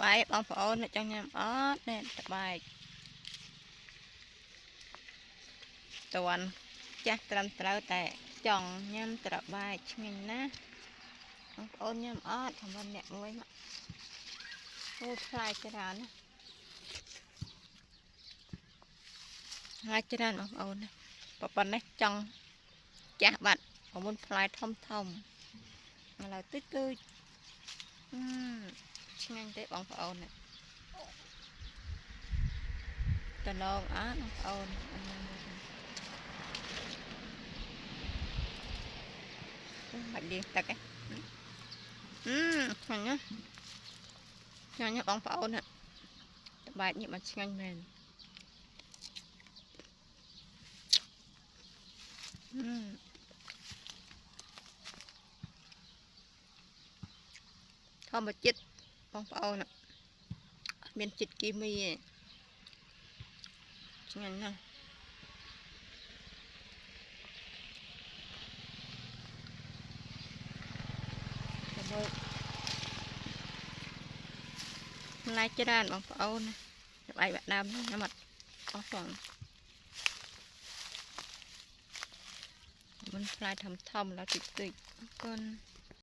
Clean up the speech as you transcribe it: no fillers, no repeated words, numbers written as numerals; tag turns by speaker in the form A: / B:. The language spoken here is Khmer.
A: បាយបងប្អូនអ្នកចង់ញ៉ាំអត់ណែបាយតួនចាស់ត្រឹមត្រូវតែចង់ញ៉ាំត្របាយឆ្ងាញ់ណាស់បងប្អូនញ៉ាំអត់ខមមិនអ្នកមួយមកអូផ្លែច្រើនណាហើយច្រើនបងប្អូនណាប៉ុណ្ណេះចង់ចាស់បាត់មុនផ្លែធំឥឡូវតិចឆ្ងាញ់ទេបងប្អូនណាតឡងអត់បងប្អូនបាច់លាងទឹកឯឆ្ងាញ់ណាឆ្ងាញ់ណាបងប្អូនណាត្បាច់នេះមកឆ្ងាញ់មែនធម្មជាតិបងប្អូនមានជាតិគីមីឯងឆ្ងាញ់ណាស់ម្លាយច្រើនបងប្អូនណាត្បាច់បាក់ដើមញ៉ាំអត់អស់ផងមិនផ្លែធំឡើយតិចអរគុណ